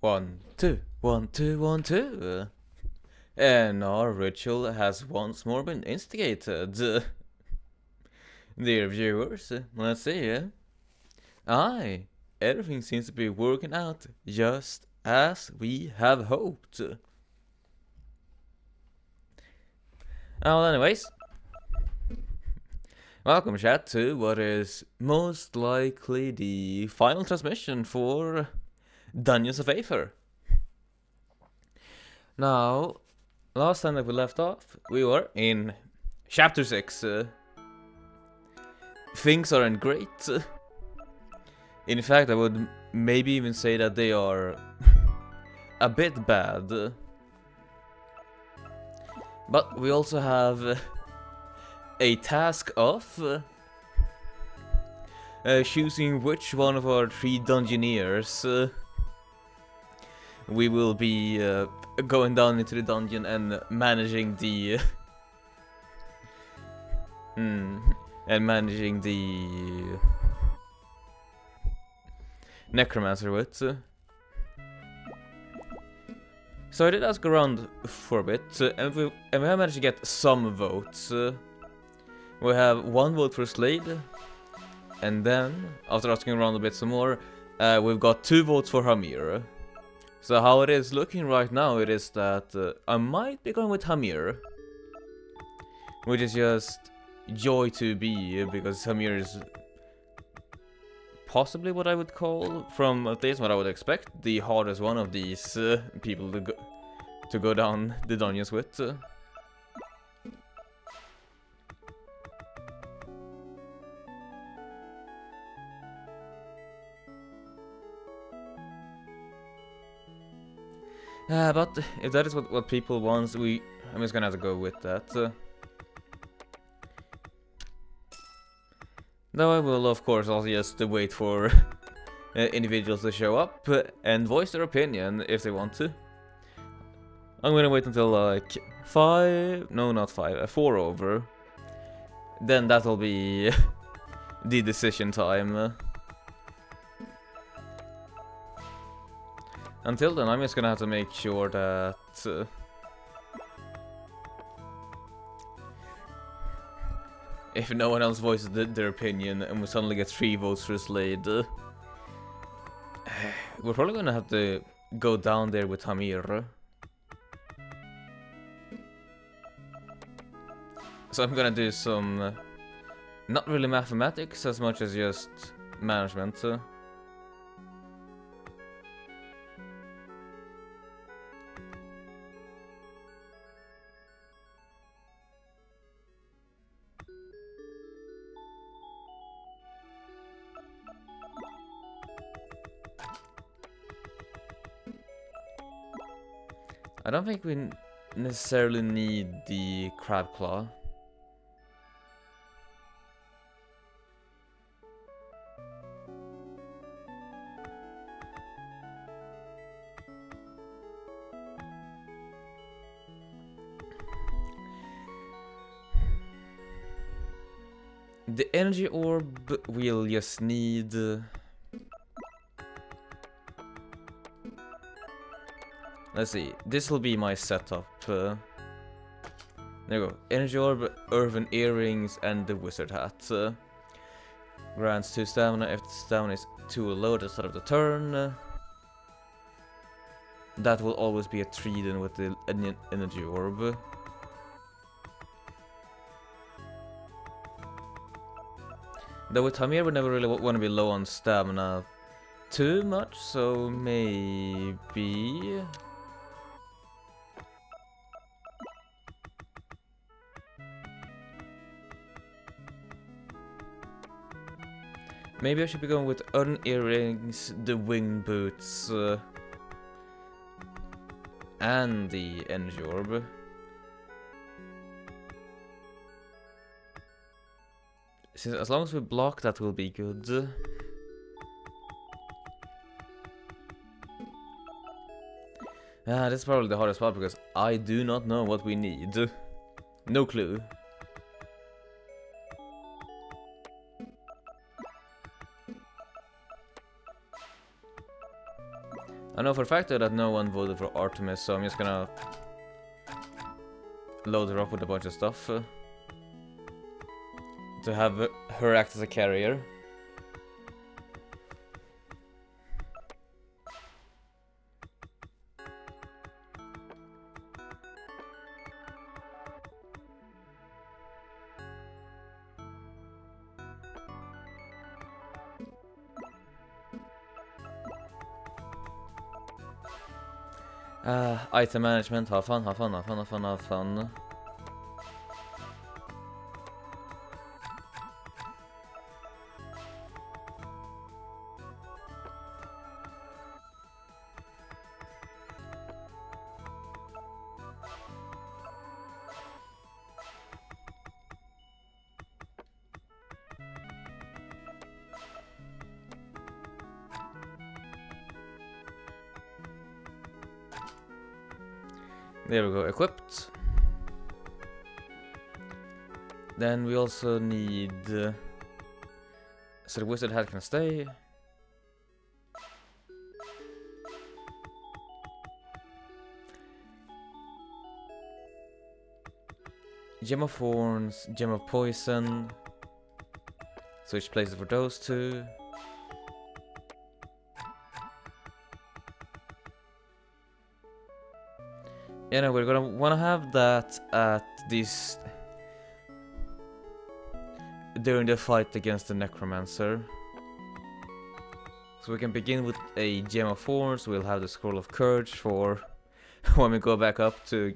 1, 2, 1, 2, 1, 2. And our ritual has once more been instigated. Dear viewers, let's see. Aye, everything seems to be working out just as we have hoped. Well, anyways, welcome chat to what is most likely the final transmission for Dungeons of Aether. Now, last time that we left off, we were in Chapter 6. Things aren't great. In fact, I would maybe even say that they are a bit bad. But we also have a task of choosing which one of our 3 dungeoneers we will be going down into the dungeon and managing the necromancer with. So I did ask around for a bit, and we have managed to get some votes. We have 1 vote for Slade, and then, after asking around a bit some more, we've got 2 votes for Hamir. So how it is looking right now, it is that I might be going with Hamir, which is just joy to be, because Hamir is possibly what I would call, from at least what I would expect, the hardest one of these people to go down the dungeons with. But if that is what people want, I'm just gonna have to go with that. Though I will, of course, also just wait for individuals to show up and voice their opinion if they want to. I'm gonna wait until like 4 over. Then that'll be the decision time. Until then, I'm just gonna have to make sure that if no one else voices their opinion and we suddenly get 3 votes for Slade, we're probably gonna have to go down there with Hamir. So I'm gonna do some, not really mathematics as much as just management. I don't think we necessarily need the crab claw. The energy orb we'll just need. Let's see, this will be my setup. There you go. Energy orb, earthen earrings, and the wizard hat. Grants 2 stamina if the stamina is too low at the start of the turn. That will always be a 3 then with the energy orb. Though with Hamir we never really want to be low on stamina too much, so maybe... Maybe I should be going with earthen earrings, the wing boots, and the energy orb. Since as long as we block, that will be good. This is probably the hardest part because I do not know what we need. No clue. I know for a fact that no one voted for Artemis, so I'm just gonna load her up with a bunch of stuff to have her act as a carrier. Item management, have fun, have fun, have fun, have fun, have fun. There we go, equipped. Then we also need... so the wizard hat can stay. Gem of Horns, Gem of Poison. Switch places for those two. You know, we're gonna wanna have that at this during the fight against the Necromancer. So we can begin with a Gem of Horns. We'll have the Scroll of Courage for when we go back up to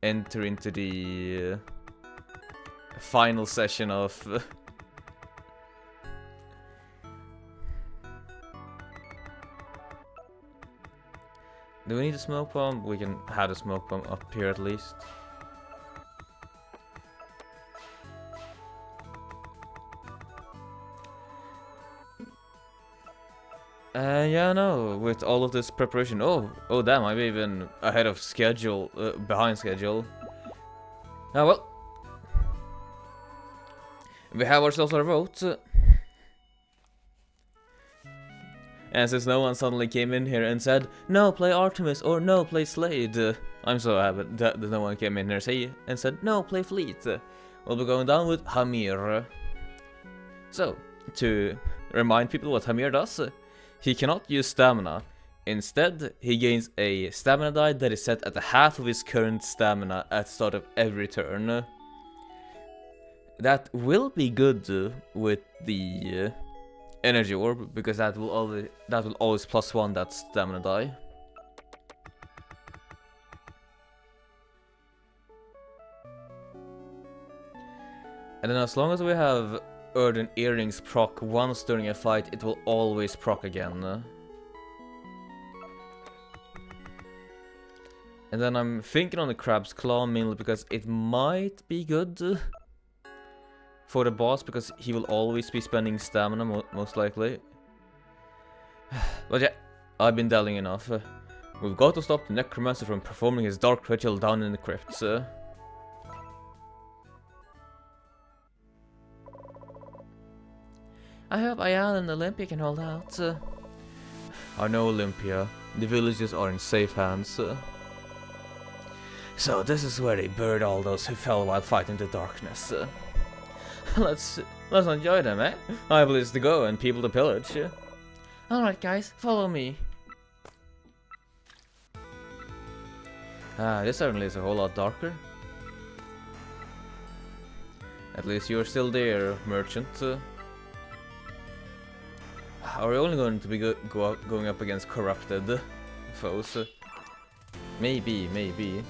enter into the final session of Do we need a smoke bomb? We can have a smoke bomb up here at least. Yeah, no, with all of this preparation. Oh damn, I'm even ahead of schedule, behind schedule. Ah, well. We have ourselves our vote. And since no one suddenly came in here and said, no, play Artemis, or no, play Slade, I'm so happy that no one came in here and said, no, play Fleet. We'll be going down with Hamir. So, to remind people what Hamir does, he cannot use stamina. Instead, he gains a stamina die that is set at the half of his current stamina at the start of every turn. That will be good with the energy orb, because that will always +1 that stamina die. And then as long as we have Earthen Earrings proc once during a fight, it will always proc again. And then I'm thinking on the Crab's Claw mainly because it might be good for the boss, because he will always be spending stamina, most likely. But yeah, I've been dallying enough. We've got to stop the Necromancer from performing his dark ritual down in the crypts. I hope Ayala and Olympia can hold out. I know, Olympia. The villages are in safe hands. So this is where they buried all those who fell while fighting the darkness. Let's enjoy them, eh? I have lists to go and people to pillage. Alright guys, follow me. This certainly is a whole lot darker. At least you're still there, merchant. Are we only going to be going up against corrupted foes? Maybe.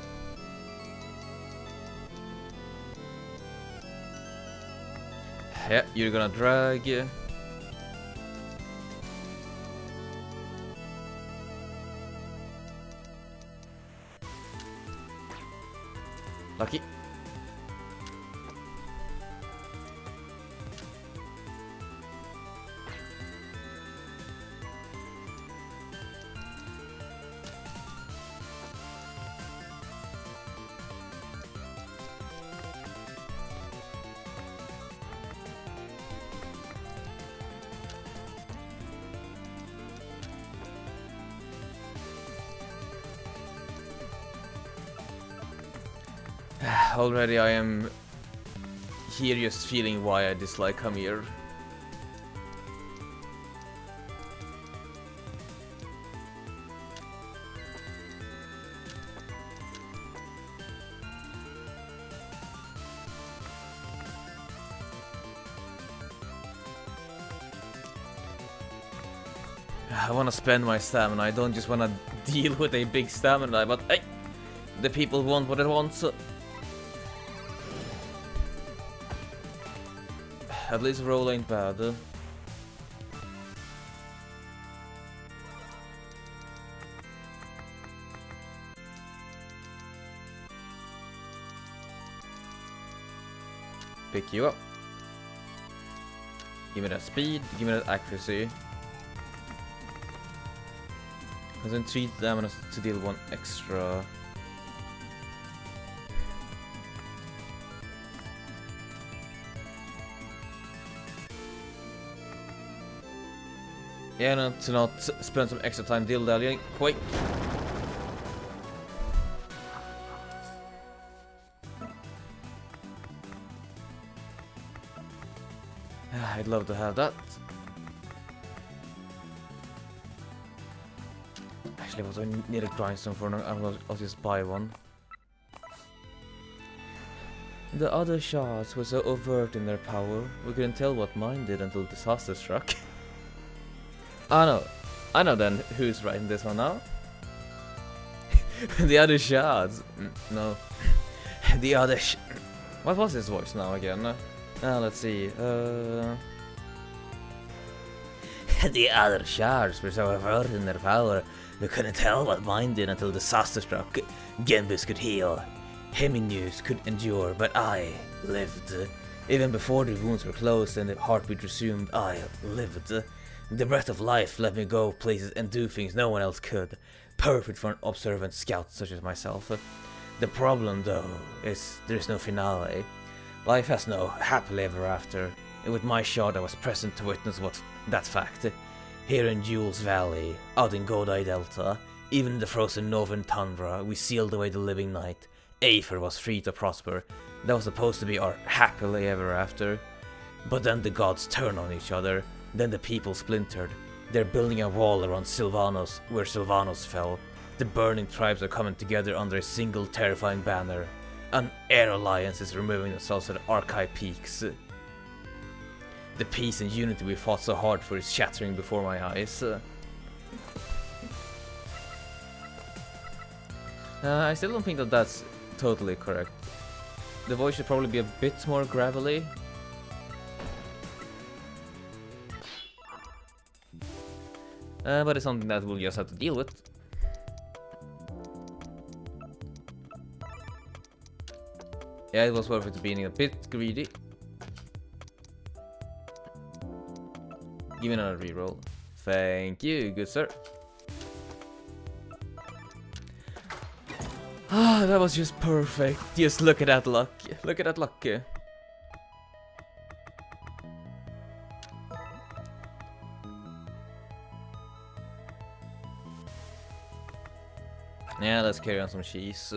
Yeah, you're gonna drag. Lucky. Already I am here just feeling why I dislike Hamir. I wanna spend my stamina, I don't just wanna deal with a big stamina, but hey, the people want what they want, so... At least roll ain't bad. Pick you up. Give me that speed, give me that accuracy. Consume 3 damage to deal 1 extra. Yeah, no, to not spend some extra time dilly-dallying. Wait. I'd love to have that. Actually, what do I need a grindstone for? I'll just buy one. The other shards were so overt in their power, we couldn't tell what mine did until disaster struck. I know then who's writing this one now. The other shards. No. The other what was his voice now again? Let's see. The other shards were so overt in their power, we couldn't tell what mine did until disaster struck. Genbus could heal, Heminus could endure, but I lived. Even before the wounds were closed and the heartbeat resumed, I lived. The breath of life let me go places and do things no one else could. Perfect for an observant scout such as myself. The problem, though, is there's no finale. Life has no happily ever after, and with my shard I was present to witness that fact. Here in Jules Valley, out in Godai Delta, even in the frozen northern tundra, we sealed away the living night. Aether was free to prosper. That was supposed to be our happily ever after. But then the gods turned on each other. Then the people splintered. They're building a wall around Sylvanos, where Sylvanos fell. The burning tribes are coming together under a single terrifying banner. An air alliance is removing themselves at the Archive peaks. The peace and unity we fought so hard for is shattering before my eyes. I still don't think that that's totally correct. The voice should probably be a bit more gravelly. But it's something that we'll just have to deal with. Yeah, it was worth it being a bit greedy. Give me another reroll. Thank you, good sir. Ah, that was just perfect. Just look at that luck. Look at that luck. Yeah, let's carry on some cheese.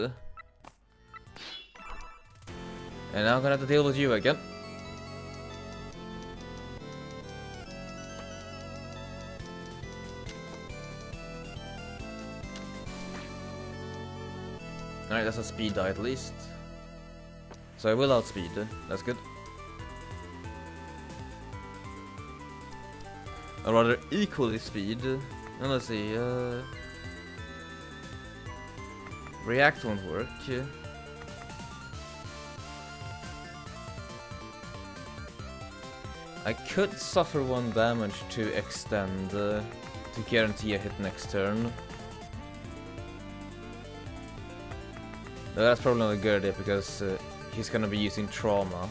And now I'm gonna have to deal with you again. Alright, that's a speed die at least. So I will outspeed, that's good. Or rather, equally speed. And let's see, React won't work. I could suffer 1 damage to extend, to guarantee a hit next turn. No, that's probably not a good idea because he's gonna be using trauma.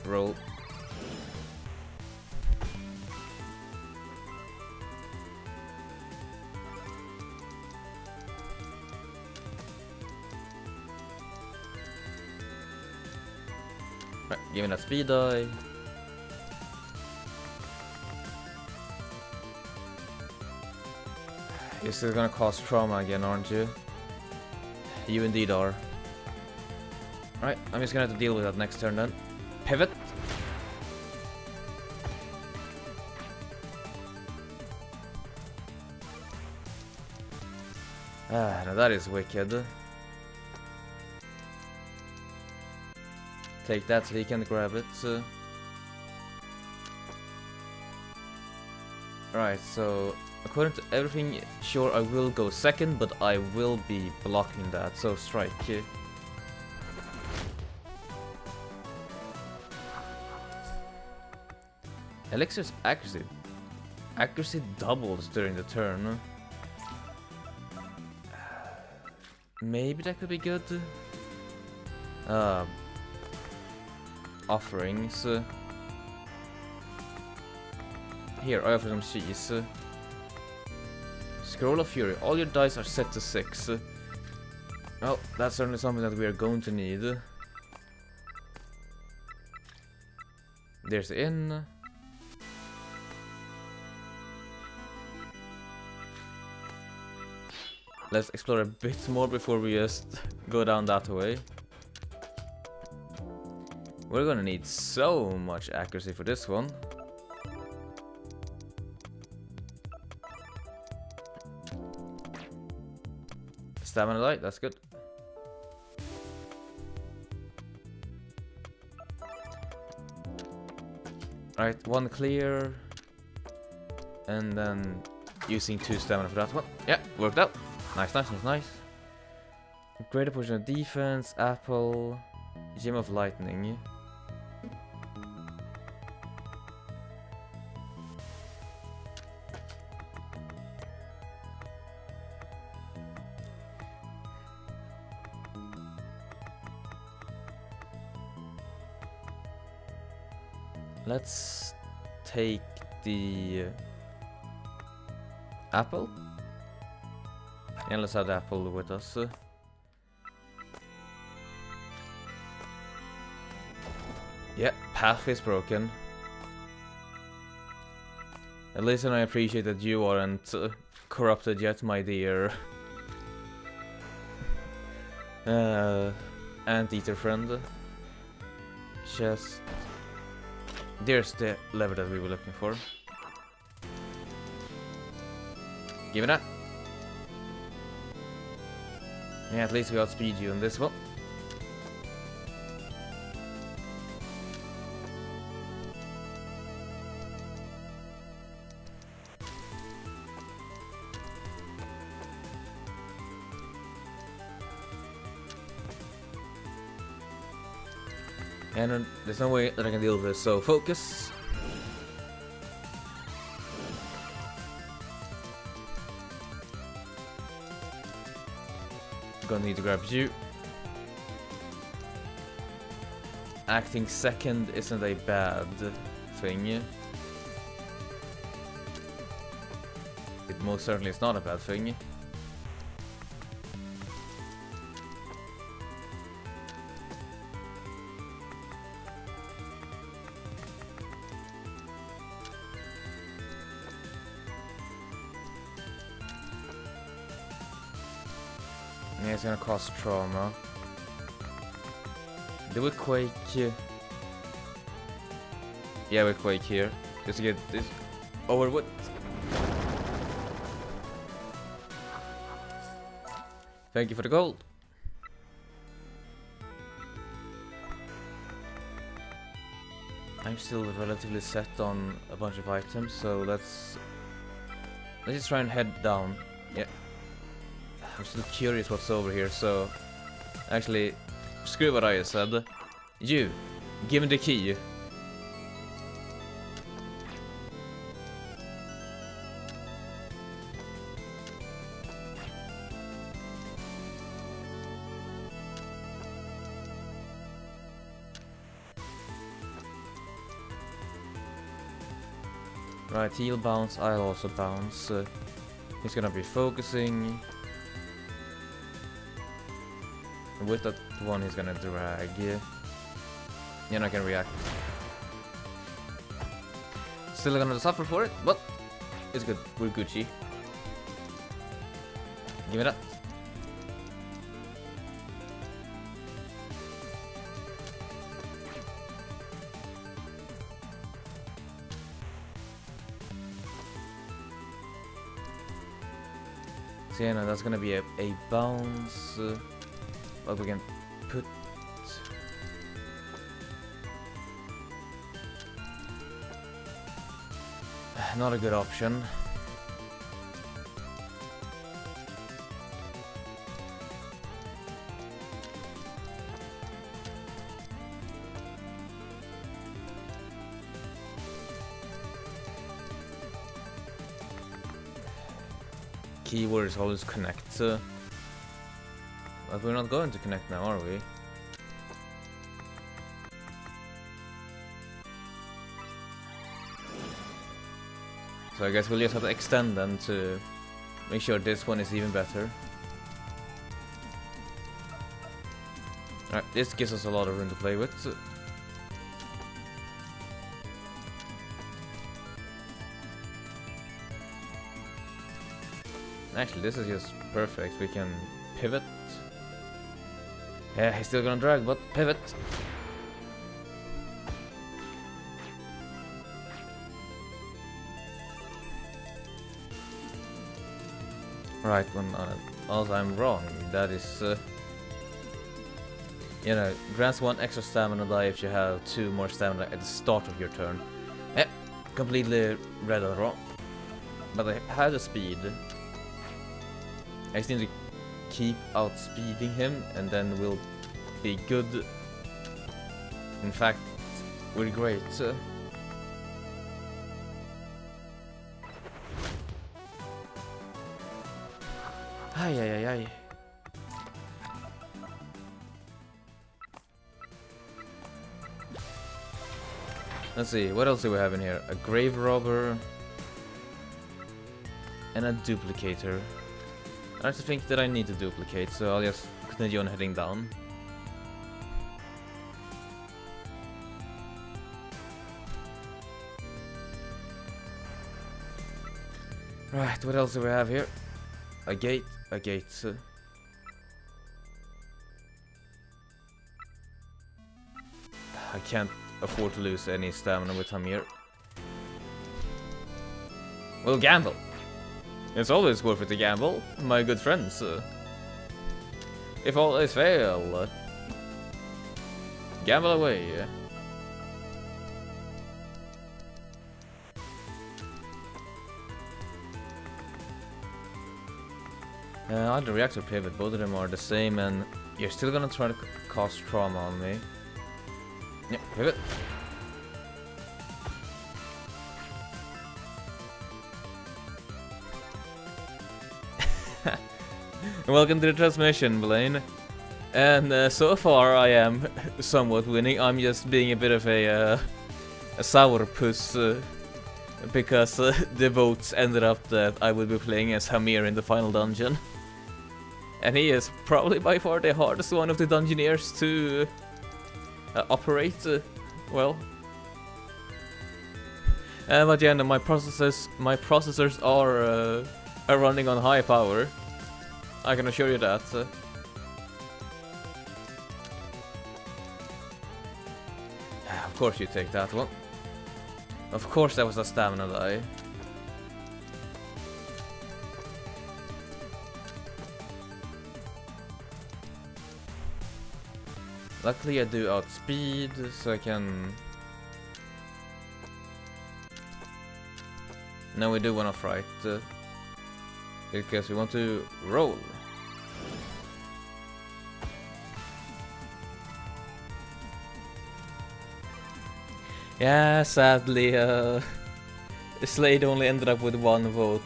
Roll. Right, give me that speed die. You're still gonna cause trauma again, aren't you? You indeed are. Alright, I'm just gonna have to deal with that next turn then. Pivot. Ah, now that is wicked. Take that so he can grab it. Right, so according to everything, sure I will go second, but I will be blocking that, so strike. Elixir's accuracy doubles during the turn. Maybe that could be good. Offerings. Here, I offer some cheese. Scroll of Fury. All your dice are set to 6. Well, that's certainly something that we are going to need. There's the inn. Let's explore a bit more before we just go down that way. We're gonna need so much accuracy for this one. Stamina light, that's good. Alright, 1 clear. And then using 2 stamina for that one. Yeah, worked out. Nice, nice, nice, nice. Greater portion of defense, apple, gem of lightning. Let's take the apple. And let's have the apple with us. Yeah, path is broken. At least I appreciate that you aren't corrupted yet, my dear anteater friend. Just... There's the lever that we were looking for. Give it that. Yeah, at least we outspeed you in this one. And there's no way that I can deal with this, so focus. Gonna need to grab you. Acting second isn't a bad thing. It most certainly is not a bad thing. Yeah, it's gonna cause trauma. Do we quake? Yeah, we quake here. Just to get this over with. Thank you for the gold. I'm still relatively set on a bunch of items, so let's just try and head down. Yeah. I'm still curious what's over here, so actually, screw what I said. You, give me the key. Right, he'll bounce, I'll also bounce. He's gonna be focusing. With that one, he's gonna drag. You're not gonna react. Still gonna suffer for it, but it's good. We're Gucci. Give me that. So yeah, no, that's gonna be a bounce. But we can put... Not a good option. Keyword is always connect. But we're not going to connect now, are we? So I guess we'll just have to extend them to make sure this one is even better. Alright, this gives us a lot of room to play with. Actually, this is just perfect. We can pivot. Yeah, he's still gonna drag, but pivot. Right, when also I'm wrong. That is, you know, grants 1 extra stamina die if you have 2 more stamina at the start of your turn. Yeah, completely read that wrong. But I had the speed. I just need to keep outspeeding him, and then we'll be good. In fact, we're great. Ay, ay, ay, ay. Let's see, what else do we have in here? A grave robber and a duplicator. I just think that I need to duplicate, so I'll just continue on heading down. Right, what else do we have here? A gate, a gate. I can't afford to lose any stamina with Hamir. We'll gamble. It's always worth it to gamble, my good friends. If all is fail, gamble away. Either react or pivot, both of them are the same, and you're still gonna try to cause trauma on me. Yeah, pivot. Welcome to the transmission, Blaine. And so far I am somewhat winning. I'm just being a bit of a sourpuss because the votes ended up that I would be playing as Hamir in the final dungeon. And he is probably by far the hardest one of the dungeoneers to operate. Well. But yeah, no, my processors are running on high power. I can assure you that. Of course you take that one. Of course that was a stamina die. Luckily I do outspeed, so I can... No, we do want to fight. Because we want to roll. Yeah, sadly, Slade only ended up with 1 vote.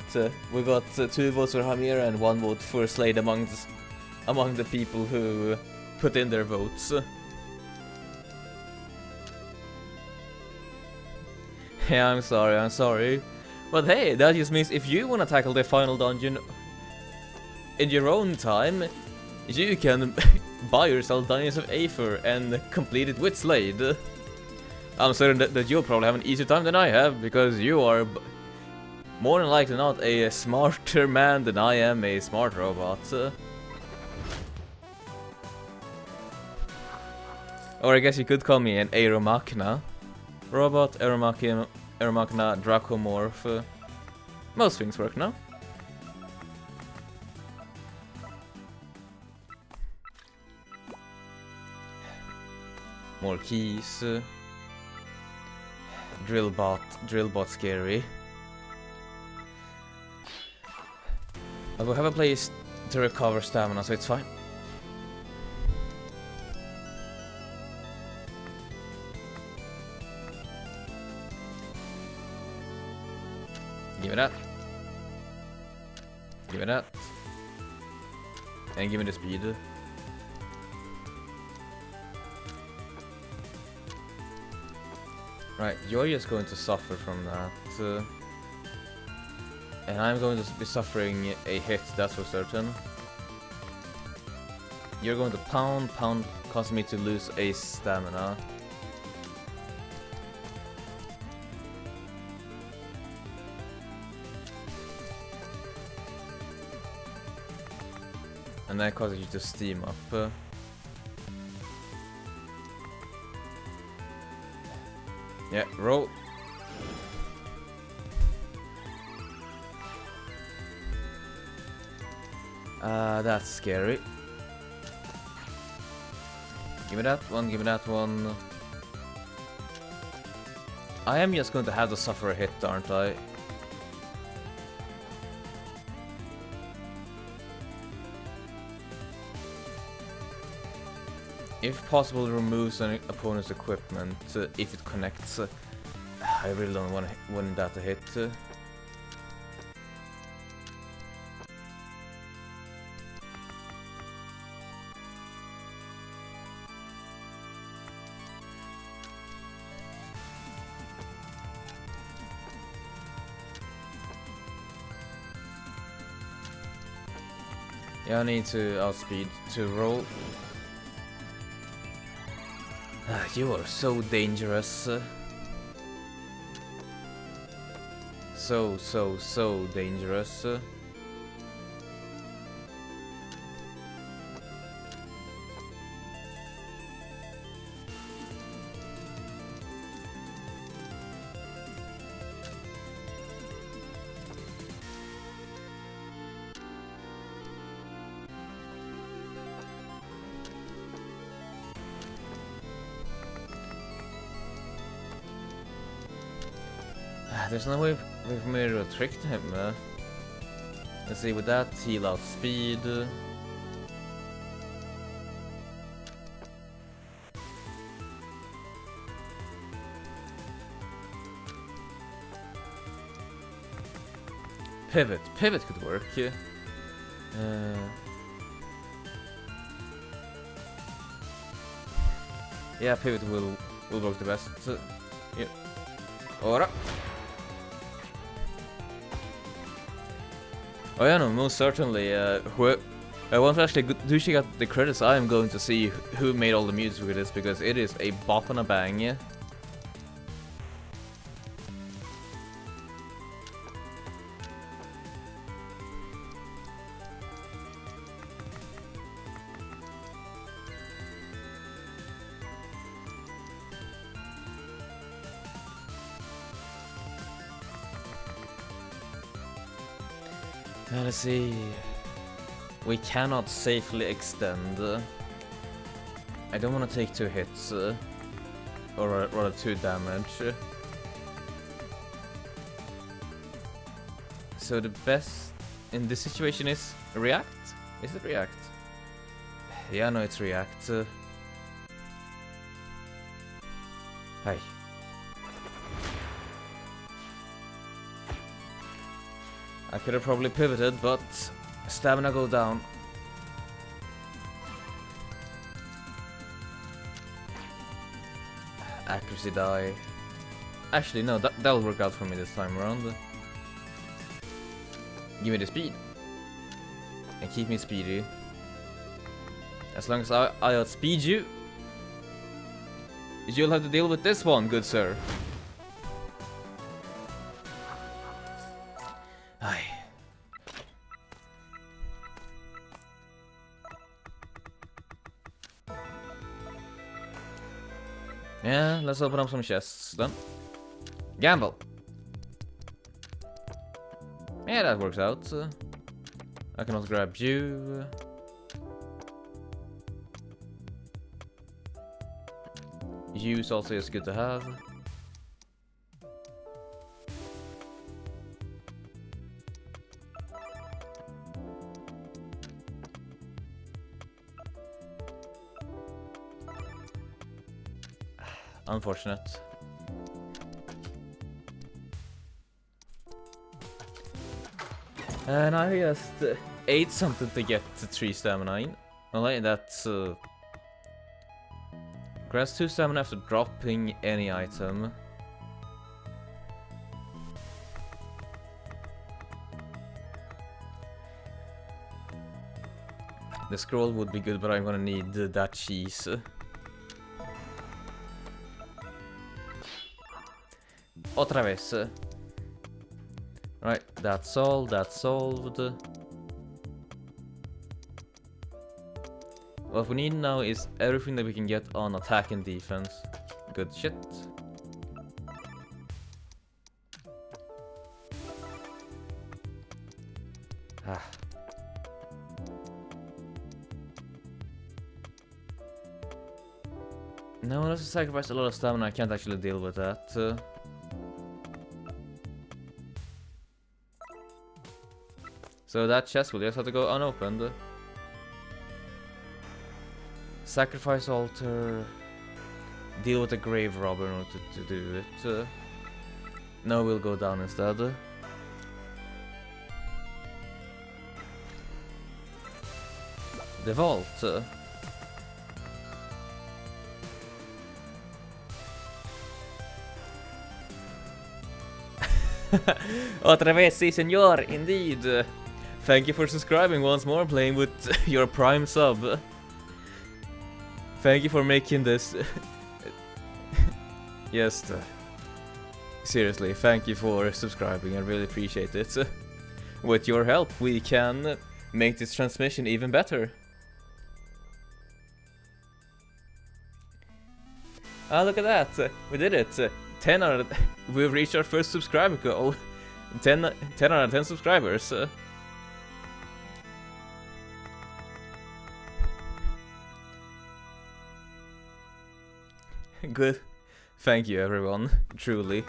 We got 2 votes for Hamir and 1 vote for Slade among the people who put in their votes. Yeah, I'm sorry. But hey, that just means if you want to tackle the final dungeon in your own time, you can buy yourself Dungeons of Aether and complete it with Slade. I'm certain that you'll probably have an easier time than I have, because you are more than likely not a smarter man than I am a smart robot. Or I guess you could call me an Aeromachina. Robot, Aeromachina, Dracomorph. Most things work now. More keys. Drillbot scary. But we have a place to recover stamina, so it's fine. Give me that. Give me that. And give me the speed. Right, you're just going to suffer from that. And I'm going to be suffering a hit, that's for certain. You're going to pound, causing me to lose a stamina. And that causes you to steam up. Yeah, roll. That's scary. Give me that one, give me that one. I am just going to have to suffer a hit, aren't I? If possible, removes an opponent's equipment if it connects. I really don't want that to hit. Yeah, I need to outspeed to roll. You are so dangerous. So dangerous. There's no way for me to trick him. Let's see, with that, heal out speed. Pivot could work. Yeah, pivot will work the best. Yeah. Ora. Oh yeah, no, most certainly. I want to actually do check out the credits. I am going to see who made all the music for this, because it is a bop and a bang. Yeah. Let's see. We cannot safely extend. I don't want to take 2 hits, or rather 2 damage. So the best in this situation is react? Is it react? Yeah, no, it's react. Hey. I could have probably pivoted, but stamina go down. Accuracy die. Actually, no, that'll work out for me this time around. Give me the speed. And keep me speedy. As long as I outspeed you, you'll have to deal with this one, good sir. Aye. Yeah, let's open up some chests then. Gamble. Yeah, that works out. I can also grab you. use also is good to have. Unfortunate. And I just ate something to get 3 stamina in. Only that's grants 2 stamina after dropping any item. The scroll would be good, but I'm gonna need that cheese. Otra vez. Right, that's solved, that's solved. What we need now is everything that we can get on attack and defense. Good shit. Ah. No, unless I sacrifice a lot of stamina, I can't actually deal with that. So that chest will just have to go unopened. Sacrifice altar. Deal with the grave robber in order to do it. No, we'll go down instead. The vault. Otra vez, sí, señor, indeed. Thank you for subscribing once more, playing with your prime sub. Thank you for making this. Yes, seriously, thank you for subscribing, I really appreciate it. With your help, we can make this transmission even better. Ah, look at that, we did it. 10 out of... We've reached our first subscriber goal. 10 out of 10 subscribers. Good. Thank you, everyone. Truly.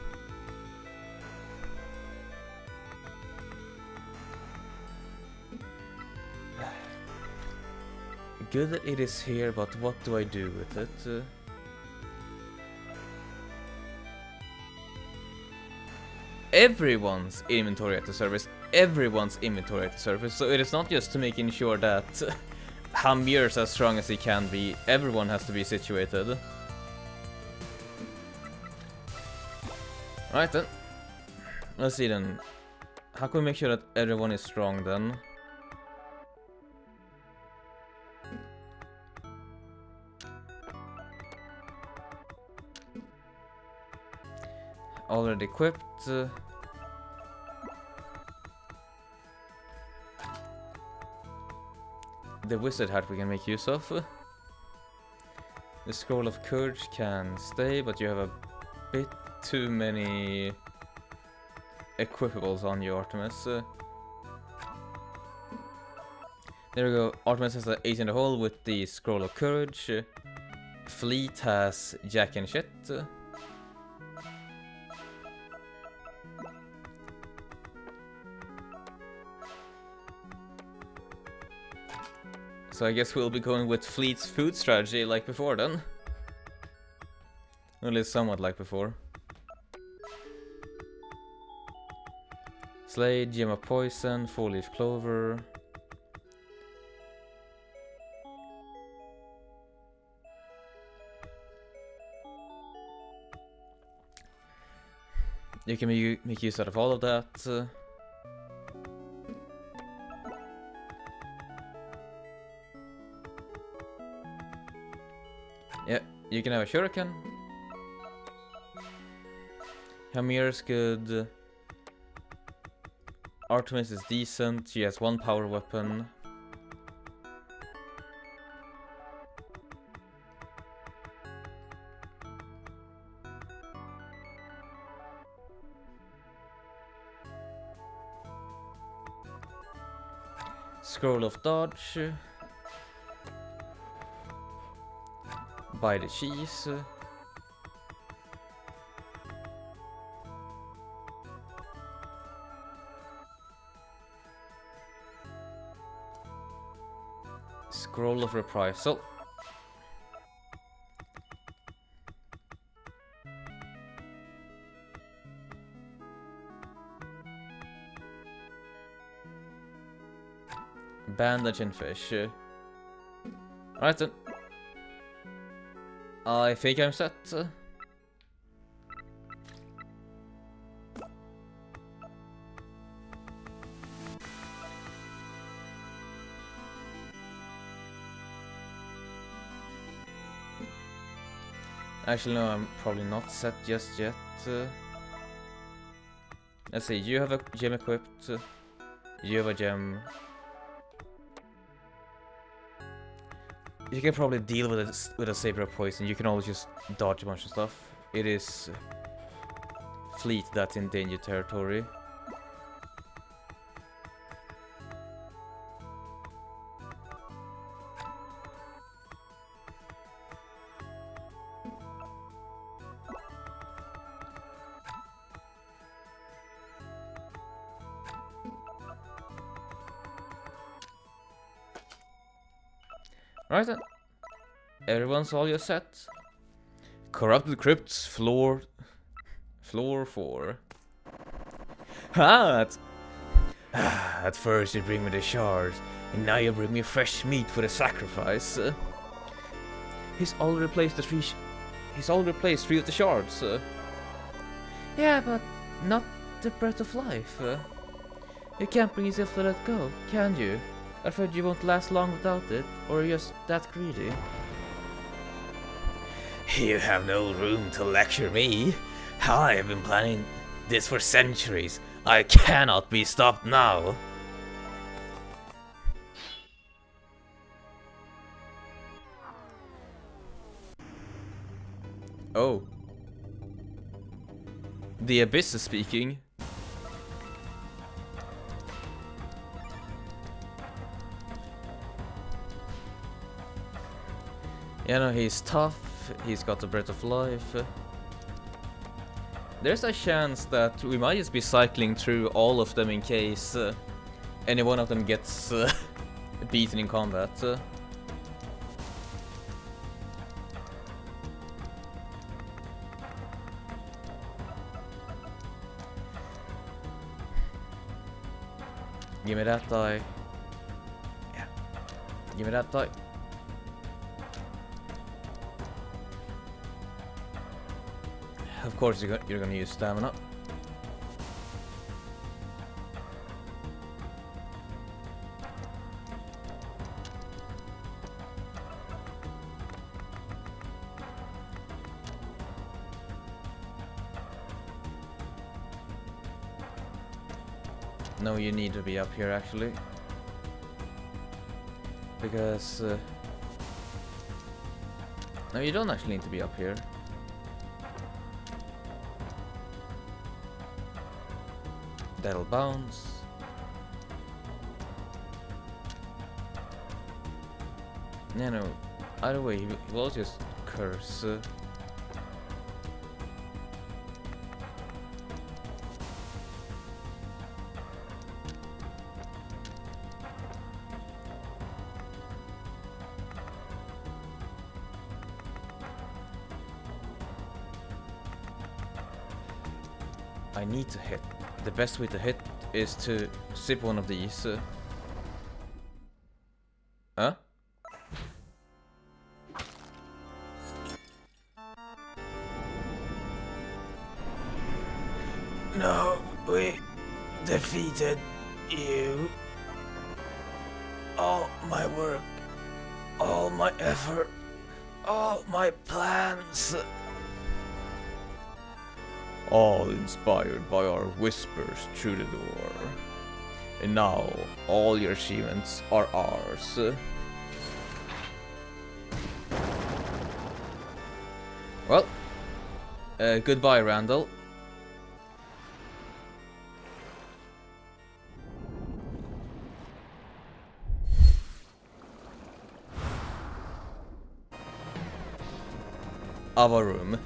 Good that it is here, but what do I do with it? Everyone's inventory at the surface. Everyone's inventory at the surface. So it is not just to making sure that Hamir's as strong as he can be. Everyone has to be situated. Right then. Let's see then. How can we make sure that everyone is strong then? Already equipped. The wizard hat we can make use of. The scroll of courage can stay, but you have a bit too many equipables on you, Artemis. There we go. Artemis has an 8 in the hole with the scroll of courage. Fleet has jack and shit. So I guess we'll be going with Fleet's food strategy like before then. At least somewhat like before. Slade, gem of poison, 4-leaf clover. You can make use out of all of that. Yeah, you can have a shuriken. Hamir's good. Artemis is decent. She has 1 power weapon. Scroll of dodge. Buy the cheese. Scroll of Reprisal. Bandage and fish. Alright then. I think I'm set. Actually, no, I'm probably not set just yet. Let's see, you have a gem equipped. You have a gem. You can probably deal with a saber of poison. You can always just dodge a bunch of stuff. It is fleet that's in danger territory. Right then. Everyone's all your set. Corrupted Crypts, floor 4. At first you bring me the shards, and now you bring me fresh meat for the sacrifice. He's already replaced three of the shards. Yeah, but not the breath of life. You can't bring yourself to let go, can you? I'm afraid you won't last long without it, or you're just that greedy. You have no room to lecture me. I have been planning this for centuries. I cannot be stopped now. Oh. The Abyss is speaking. Yeah, no, he's tough, he's got the breath of life. There's a chance that we might just be cycling through all of them in case any one of them gets beaten in combat. Give me that die. Yeah. Give me that die. Of course you're gonna use stamina. No, you need to be up here actually. Because... no, you don't actually need to be up here. That'll bounce. Yeah, no. Either way, he will just curse. I need to hit. The best way to hit is to sip one of these. Huh? No, we defeated you. All my work, all my effort, all my plans. All inspired by our whispers through the door. And now, all your achievements are ours. Well, goodbye, Randall. Our room.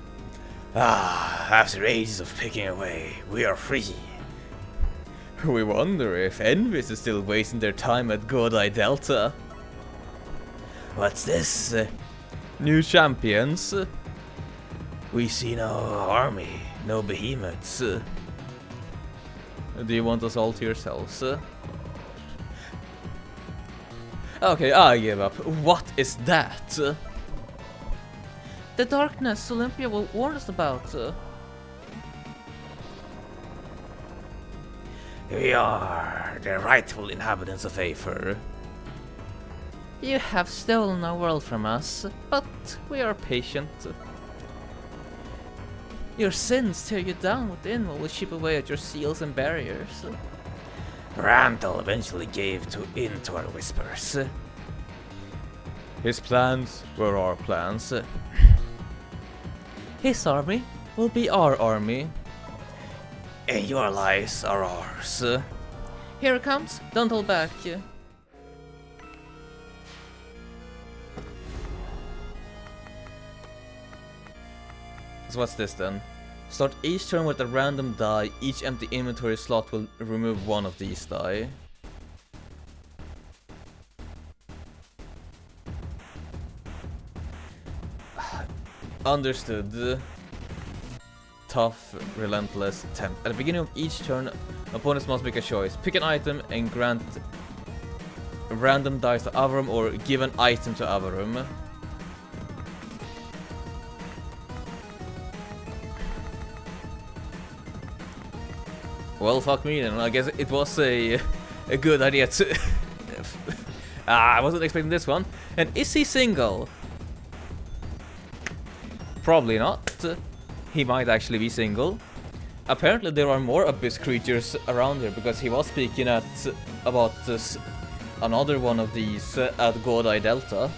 After ages of picking away, we are free. We wonder if Envis is still wasting their time at Godai Delta. What's this? New champions? We see no army, no behemoths. Do you want us all to yourselves? Okay, I give up. What is that? The darkness Olympia will warn us about. We are the rightful inhabitants of Aether. You have stolen our world from us, but we are patient. Your sins tear you down within while we chip away at your seals and barriers. Randall eventually gave in to our whispers. His plans were our plans. His army will be our army. And your lies are ours. Here it comes, don't hold back. So what's this then? Start each turn with a random die. Each empty inventory slot will remove one of these die. Understood. Tough, relentless, tempt. At the beginning of each turn, opponents must make a choice. Pick an item and grant random dice to Avarum or give an item to Avarum. Well, fuck me then. I guess it was a good idea to... I wasn't expecting this one. And is he single? Probably not. He might actually be single. Apparently there are more abyss creatures around here, because he was speaking about another one of these at Godai Delta.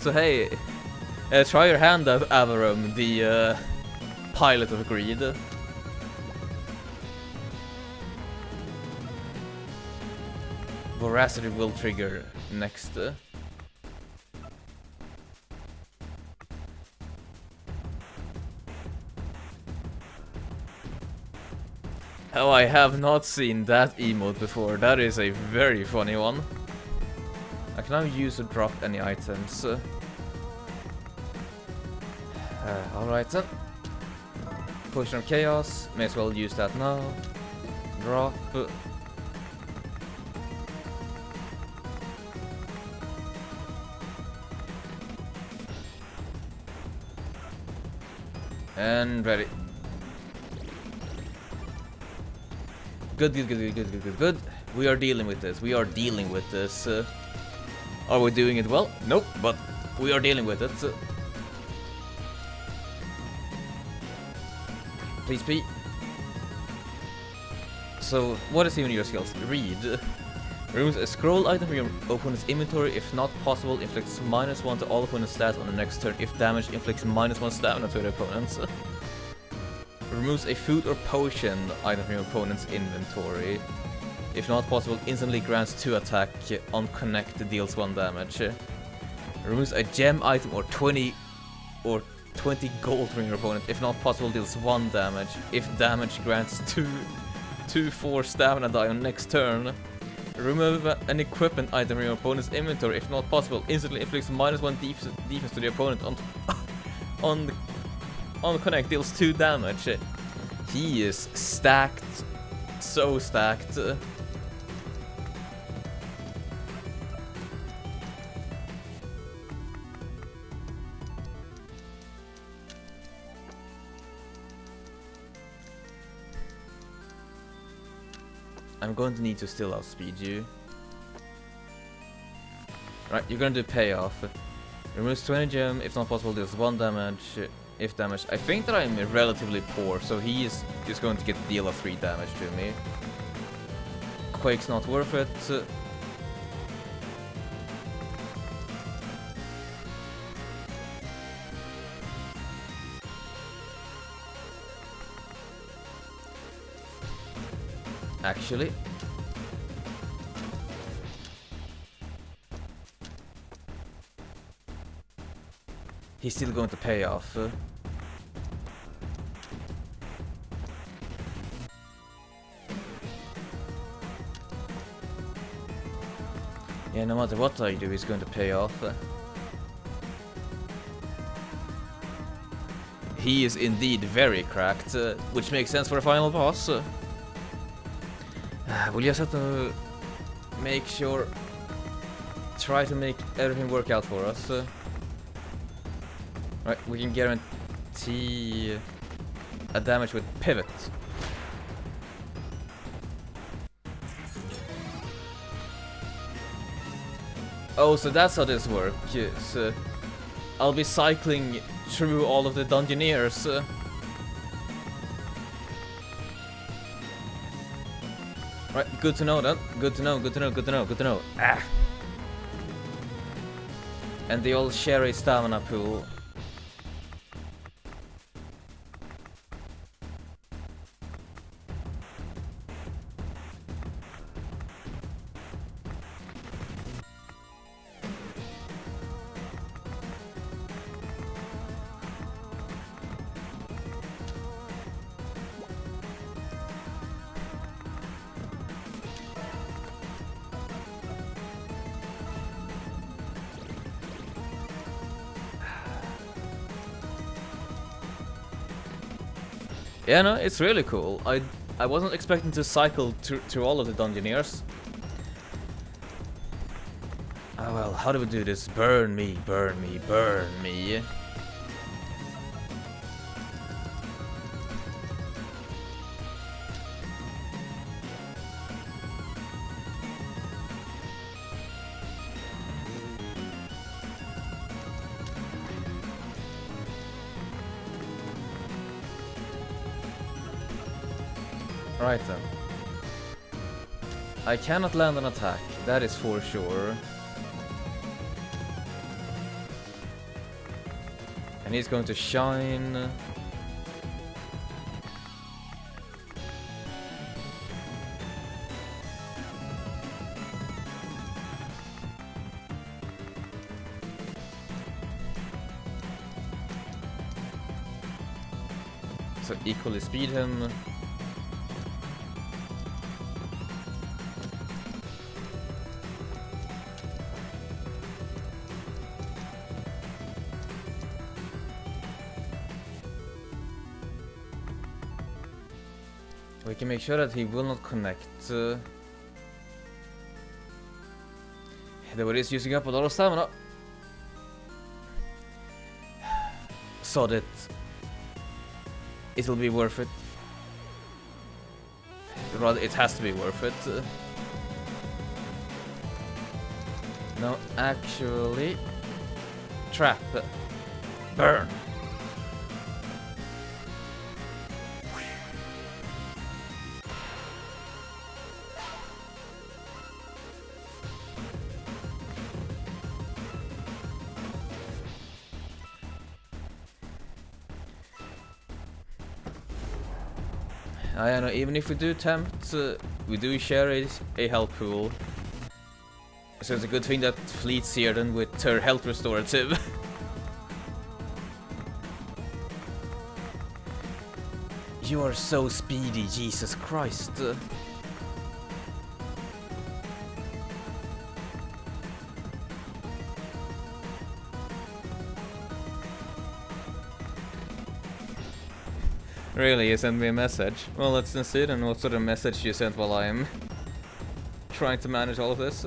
So hey, try your hand at Avarum, the pilot of greed. Voracity will trigger next. Oh, I have not seen that emote before. That is a very funny one. I can now use to drop any items. Alright then. Potion of Chaos. May as well use that now. Drop. And ready. Good. We are dealing with this. Are we doing it well? Nope, but we are dealing with it. Please be. So, what is even your skills? Read. Removes a scroll item from your opponent's inventory. If not possible, inflicts -1 to all opponent's stats on the next turn. If damaged, inflicts -1 stamina to the opponents. Removes a food or potion item from your opponent's inventory. If not possible, instantly grants 2 attack on connect, deals 1 damage. Removes a gem item or 20 gold from your opponent. If not possible, deals 1 damage. If damage, grants 2 4 stamina die on next turn. Remove an equipment item from your opponent's inventory. If not possible, instantly inflicts -1 defense to the opponent on connect, deals 2 damage. He is stacked. So stacked. I'm going to need to still outspeed you. Right, you're going to do payoff. Removes 20 gem, if not possible, deals 1 damage. If damaged, I think that I'm relatively poor, so he is just going to get deal of 3 damage to me. Quake's not worth it. Actually, he's still going to pay off. Yeah, no matter what I do, he's going to pay off. He is indeed very cracked, which makes sense for a final boss. We'll just have to make sure, try to make everything work out for us. Right, we can guarantee a damage with pivot. Oh, so that's how this works. I'll be cycling through all of the Dungeoneers. Right, good to know that. Good to know, good to know, good to know, good to know. Ah! And they all share a stamina pool. Yeah, no, it's really cool. I wasn't expecting to cycle through all of the Dungeoneers. Oh well, how do we do this? Burn me, burn me, burn me. Right then. I cannot land an attack, that is for sure. And he's going to shine. So equally speed him. We can make sure that he will not connect. Though it is using up a lot of stamina. So that it'll be worth it. Rather, it has to be worth it. No, actually, trap, burn. I know, even if we do attempt, we do share a health pool. So it's a good thing that Fleet's here then with her health restorative. You are so speedy, Jesus Christ. Really, you sent me a message? Well, let's see then what sort of message you sent while I am trying to manage all of this.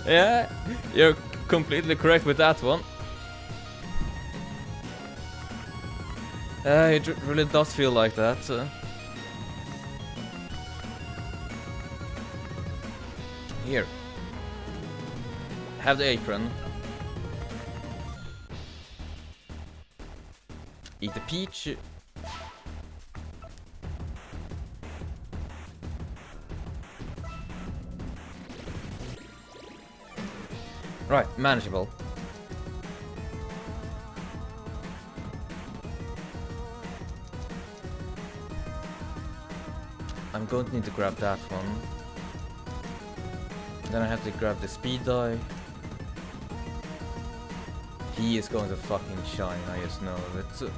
Yeah, you're completely correct with that one. It really does feel like that. Here. Have the apron. Eat the peach. Right, manageable. I'm going to need to grab that one. Then I have to grab the speed die. He is going to fucking shine, I just know it.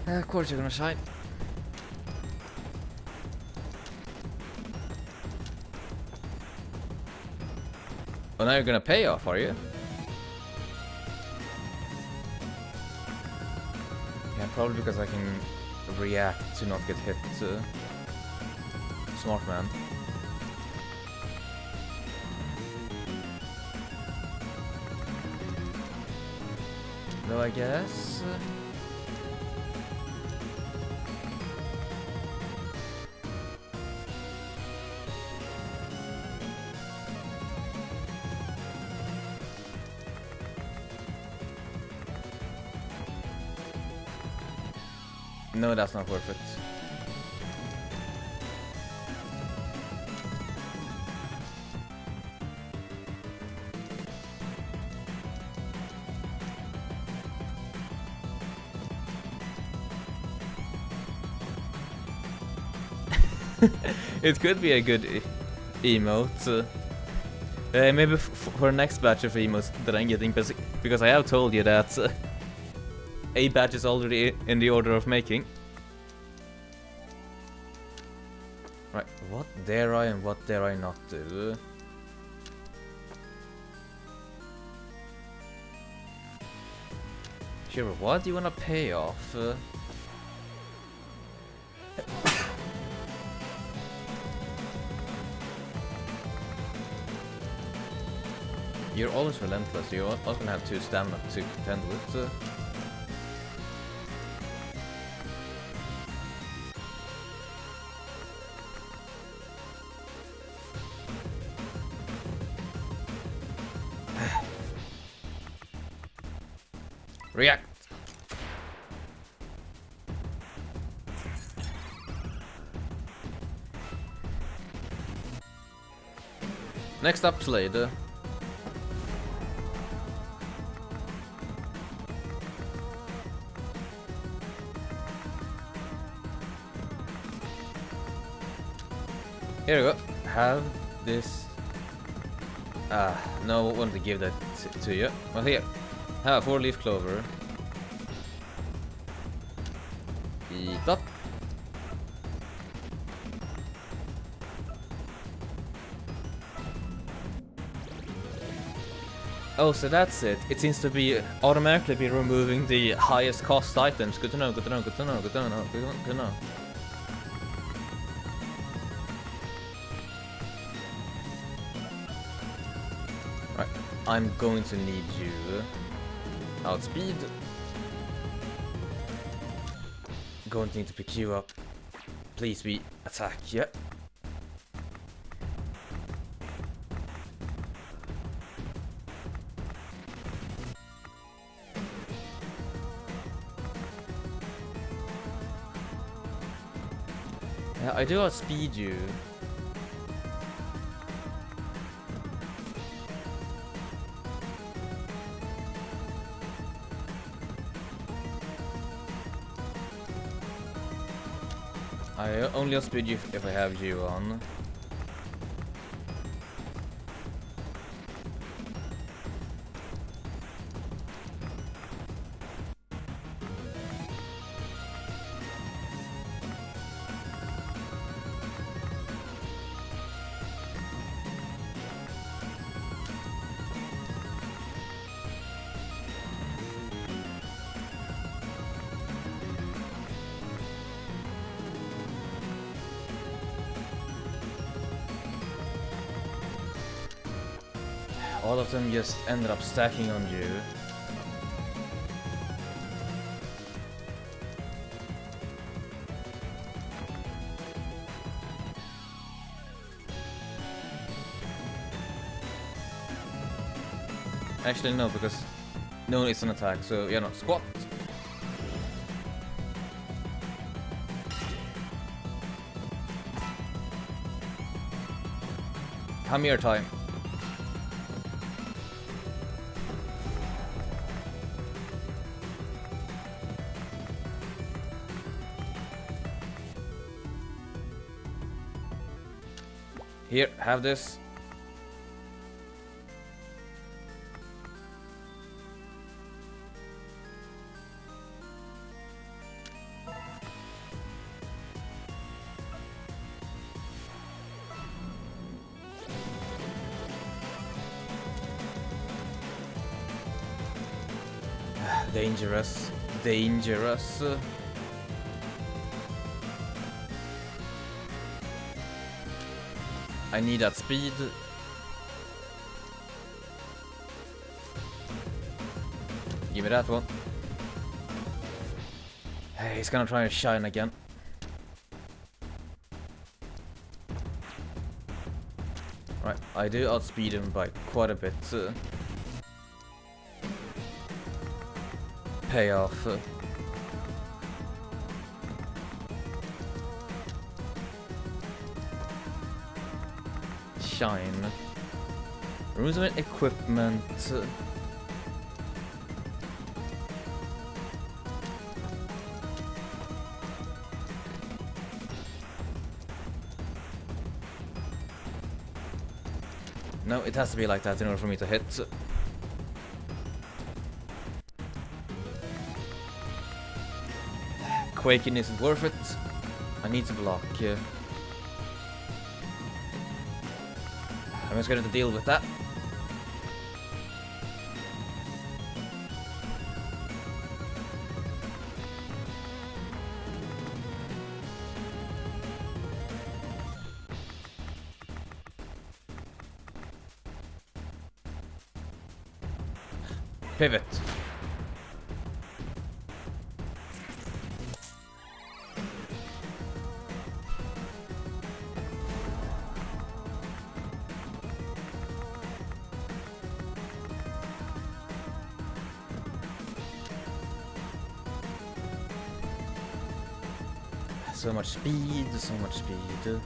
Of course you're gonna shine. Oh, now you're gonna pay off, are you? Yeah, probably because I can react to not get hit. Smart man. Though I guess... No, that's not worth it. It could be a good emote. Maybe for next batch of emotes that I'm getting, because I have told you that a batch is already in the order of making. Right, what dare I and what dare I not do? Sure, what do you wanna pay off? You're always relentless, you're also gonna have 2 stamina to contend with. React! Next up, Slade. Here we go. Have this. No, I wanted to give that to you. Well, here. Have a 4-leaf clover. Eat up. Oh, so that's it. It seems to be automatically be removing the highest cost items. Good to know, good to know, good to know, good to know, good to know. Right, I'm going to need you. Outspeed. Going to need to pick you up. Please be attack, yeah. Yeah, I do outspeed you. I only outspeed you if I have you on. All of them just ended up stacking on you. Actually no, because no it's an attack, so yeah, no, squat! Hammer time. Here, have this. Dangerous. Dangerous. I need that speed. Give me that one. Hey, he's gonna try and shine again. Right, I do outspeed him by quite a bit. Payoff. Shine. Remove some equipment. No, it has to be like that in order for me to hit. Quaking isn't worth it. I need to block. I'm just going to deal with that. Pivot. So much speed, so much speed.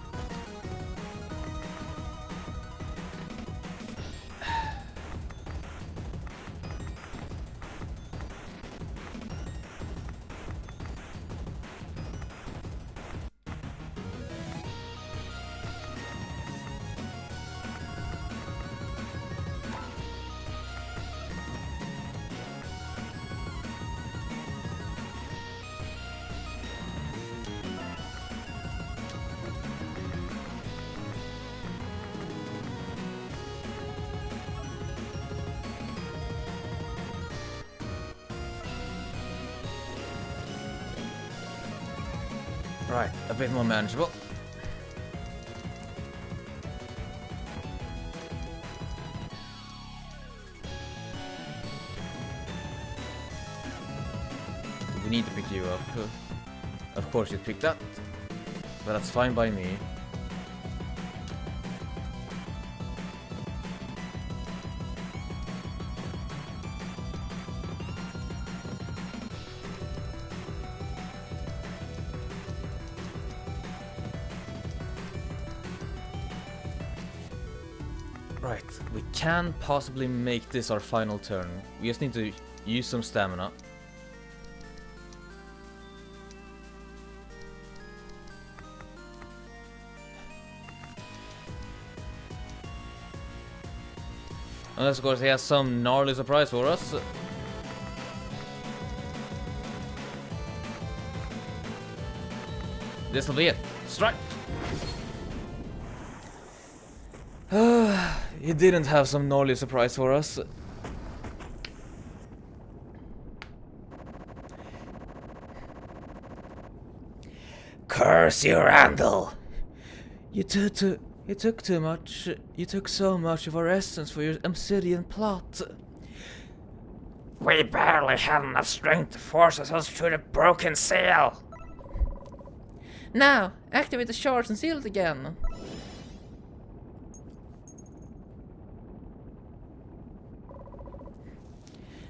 Right, a bit more manageable. We need to pick you up. Of course you picked that, but that's fine by me. Right, we can possibly make this our final turn. We just need to use some stamina. Unless, of course, he has some gnarly surprise for us. This'll be it. Strike! He didn't have some gnarly surprise for us. Curse you, Randall! You took too much. You took so much of our essence for your obsidian plot. We barely had enough strength to force us through the broken seal. Now, activate the shards and seal it again.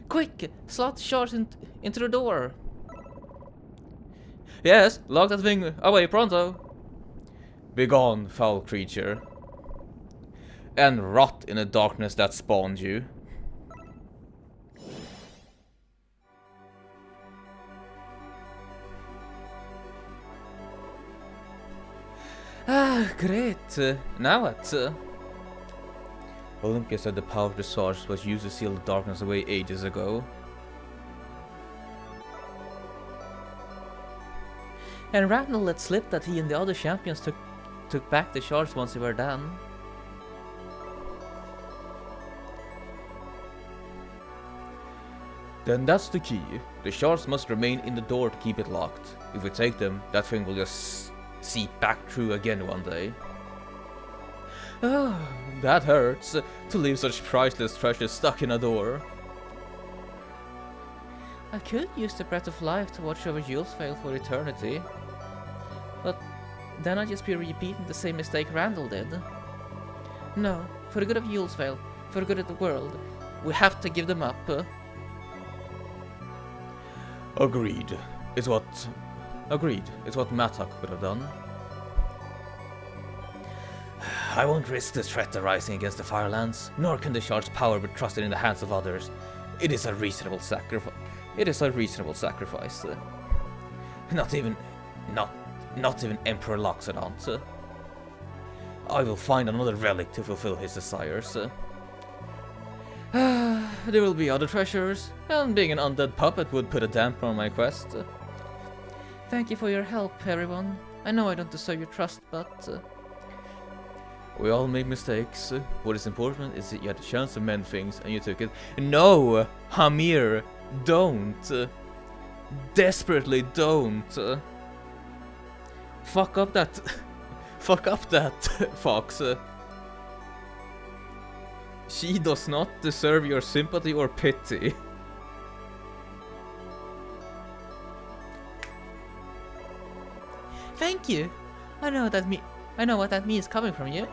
Quick, slot the shards into the door. Yes, lock that thing away pronto. Begone, foul creature, and rot in the darkness that spawned you. Ah, great. Now what? Olympia said the power of the swords was used to seal the darkness away ages ago. And Randall let slip that he and the other champions took back the shards once they were done. Then that's the key. The shards must remain in the door to keep it locked. If we take them, that thing will just seep back through again one day. Ah, that hurts, to leave such priceless treasure stuck in a door. I could use the breath of life to watch over Julesvale for eternity. But then I'd just be repeating the same mistake Randall did. No, for the good of Julesvale, for the good of the world, we have to give them up. Agreed. It's what Mattock would have done. I won't risk the threat arising against the Firelands, nor can the shard's power be trusted in the hands of others. It is a reasonable sacrifice. Not even Emperor Loxodont. I will find another relic to fulfill his desires. There will be other treasures, and being an undead puppet would put a damper on my quest. Thank you for your help, everyone. I know I don't deserve your trust, but... we all make mistakes. What is important is that you had the chance to mend things, and you took it. No! Hamir! Don't! Desperately don't! Fuck up that... fuck up that, fox. She does not deserve your sympathy or pity. Thank you. I know what that means coming from you.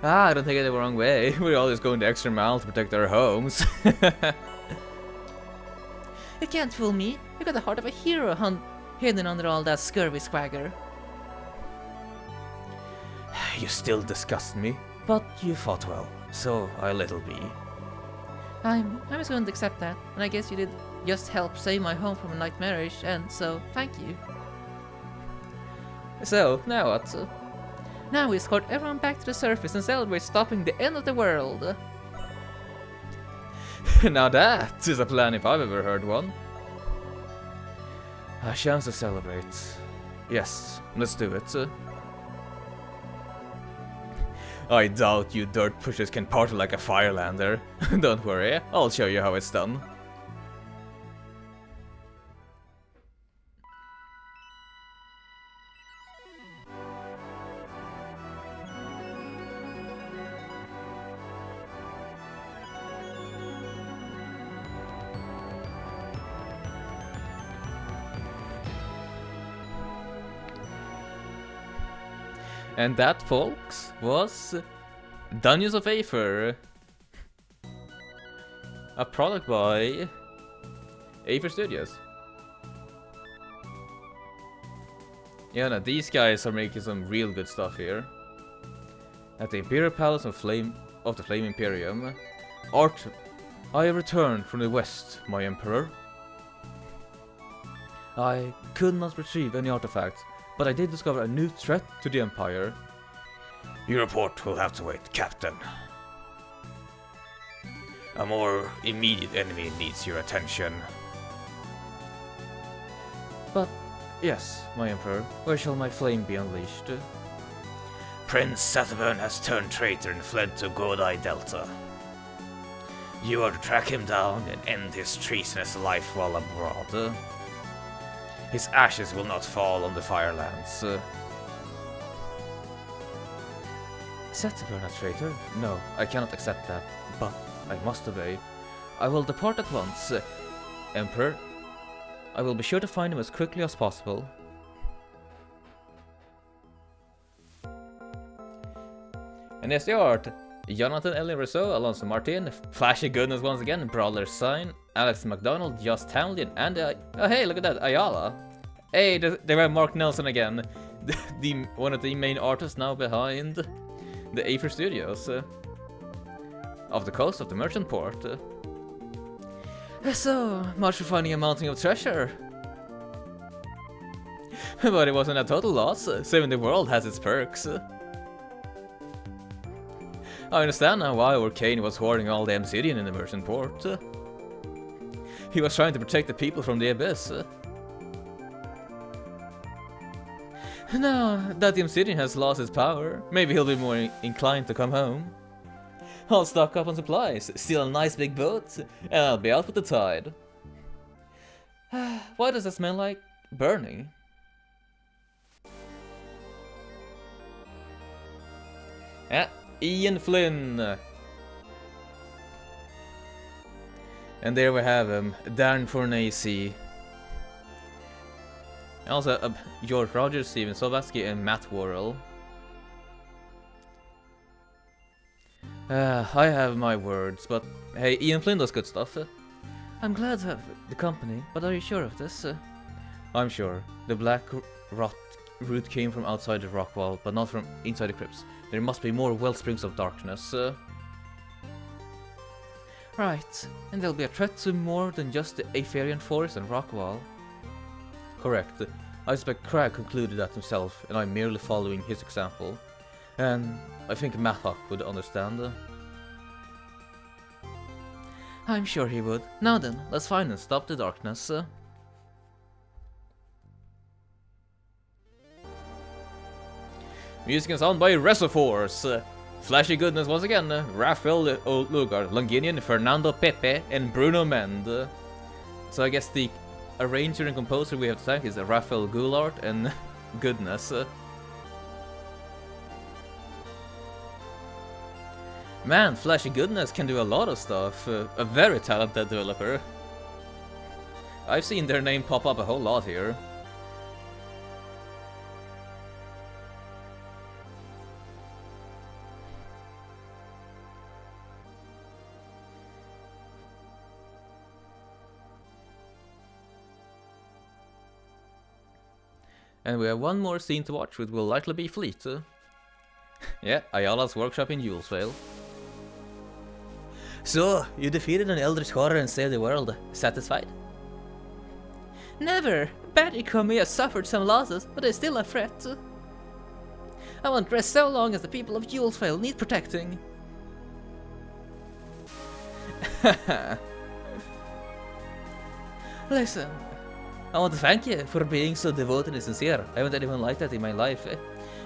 Ah, don't take it the wrong way. We're always going the extra mile to protect our homes. You can't fool me. You got the heart of a hero hidden under all that scurvy swagger. You still disgust me, but you fought well, so I'll let it be. I'm just going to accept that, and I guess you did just help save my home from a nightmarish end, so thank you. So, now what? Now we escort everyone back to the surface and celebrate stopping the end of the world. Now that is a plan if I've ever heard one. A chance to celebrate. Yes, let's do it. I doubt you dirt pushers can party like a Firelander. Don't worry, I'll show you how it's done. And that, folks, was Dungeons of Aether, a product by Aether Studios. Yeah, no, these guys are making some real good stuff here. At the Imperial Palace of the Flame Imperium, I have returned from the west, my Emperor. I could not retrieve any artifacts, but I did discover a new threat to the Empire. Your report will have to wait, Captain. A more immediate enemy needs your attention. But, yes, my Emperor, where shall my flame be unleashed? Prince Saturnburn has turned traitor and fled to Godai Delta. You are to track him down and end his treasonous life while abroad. His ashes will not fall on the Firelands. Saturnburn a traitor? No, I cannot accept that, but I must obey. I will depart at once. Emperor, I will be sure to find him as quickly as possible. And there's the art. Jonathan Ellie Rousseau, Alonso Martin, Flashy Goodness once again, Brawler Sign, Alex McDonald, Just Hamlin, and oh hey, look at that, Ayala. Hey, they were Mark Nelson again, one of the main artists now behind the Aether Studios, off the coast of the Merchant Port. So much for finding a mountain of treasure. But it wasn't a total loss. Saving the world has its perks. I understand now why Orkane was hoarding all the obsidian in the Merchant Port. He was trying to protect the people from the abyss. Now that the obsidian has lost its power, maybe he'll be more inclined to come home. I'll stock up on supplies, steal a nice big boat, and I'll be out with the tide. Why does that smell like burning? Yeah, Ian Flynn. And there we have him, Dan Fornacy. Also, George Rogers, Steven Sovatsky, and Matt Worrell. I have my words, but hey, Ian Flynn does good stuff. I'm glad to have the company, but are you sure of this? I'm sure. The black rot root came from outside the rock wall, but not from inside the crypts. There must be more wellsprings of darkness. Right, and there'll be a threat to more than just the Aetherian forest and rock wall. Correct. I suspect Crag concluded that himself, and I'm merely following his example. And I think Matlock would understand. I'm sure he would. Now then, let's find and stop the darkness. Music and sound by Resoforce. Flashy goodness once again. Raphael Lugar, Longinian, Fernando Pepe, and Bruno Mend. So I guess the arranger and composer we have to thank is Raphael Goulart and goodness. Man, Flashy Goodness can do a lot of stuff. A very talented developer. I've seen their name pop up a whole lot here. And we have one more scene to watch, which will likely be Fleet. Yeah, Ayala's workshop in Julesvale. So, you defeated an eldritch horror and saved the world. Satisfied? Never! Badger may have suffered some losses, but they're still a threat. I won't rest so long as the people of Julesvale need protecting. Listen, I want to thank you for being so devoted and sincere. I haven't anyone like that in my life.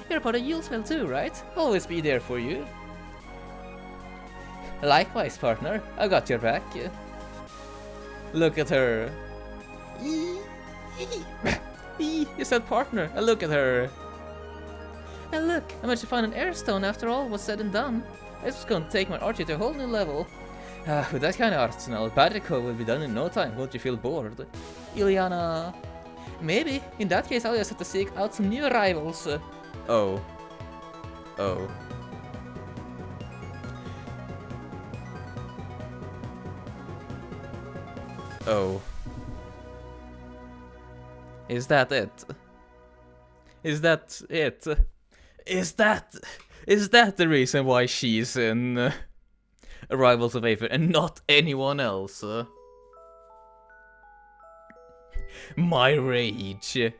You're part of Julesvale too, right? Always be there for you. Likewise, partner. I got your back. Look at her. You said partner. And look at her. And look, I managed to find an airstone after all was said and done. This was going to take my archery to a whole new level. With that kind of arsenal, Badrico will be done in no time. Won't you feel bored? Ilyana. Maybe. In that case, I'll just have to seek out some new rivals. Oh. Oh. Oh. Is that it? Is that it? Is that the reason why she's in Rivals of Aether and not anyone else? My rage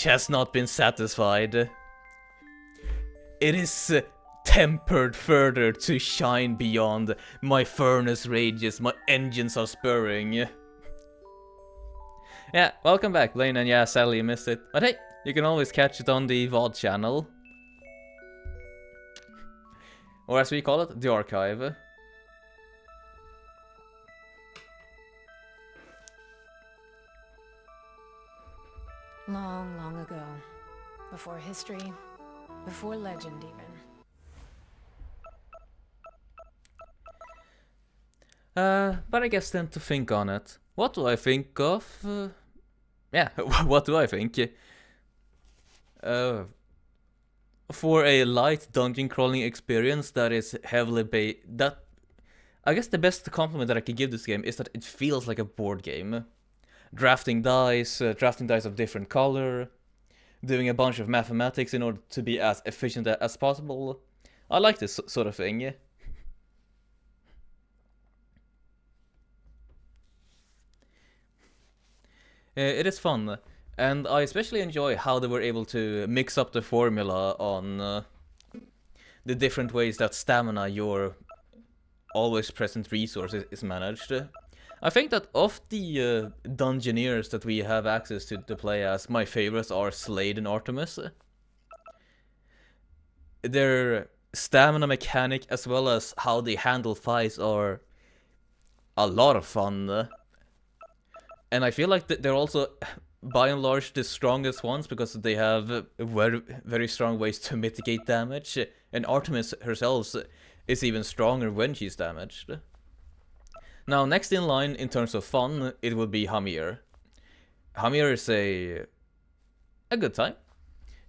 has not been satisfied. It is tempered further to shine beyond. My furnace rages, my engines are spurring. Yeah, welcome back, Blaine, and yeah, sadly you missed it. But hey, you can always catch it on the VOD channel. Or as we call it, the archive. Long, long ago. Before history, before legend even. But I guess then to think on it. What do I think of? Yeah, what do I think? For a light dungeon crawling experience that is heavily I guess the best compliment that I can give this game is that it feels like a board game. Drafting dice of different color, doing a bunch of mathematics in order to be as efficient as possible. I like this sort of thing. It is fun, and I especially enjoy how they were able to mix up the formula on the different ways that stamina, your always present resource, is managed. I think that of the Dungeoneers that we have access to play as, my favorites are Slade and Artemis. Their stamina mechanic as well as how they handle fights are a lot of fun. And I feel like they're also, by and large, the strongest ones because they have very, very strong ways to mitigate damage. And Artemis herself is even stronger when she's damaged. Now, next in line in terms of fun, it would be Hamir. Hamir is a good time.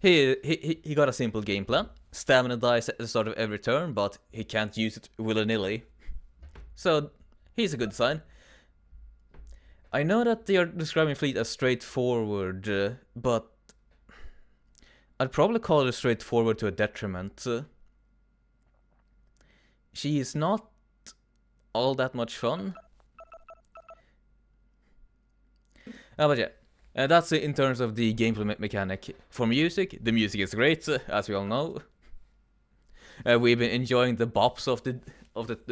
He got a simple game plan. Stamina dies at the start of every turn, but he can't use it willy-nilly. So, he's a good sign. I know that they are describing Fleet as straightforward, but I'd probably call her straightforward to a detriment. She is not all that much fun. But yeah, that's it in terms of the gameplay mechanic. For music, the music is great, as we all know. We've been enjoying the bops of the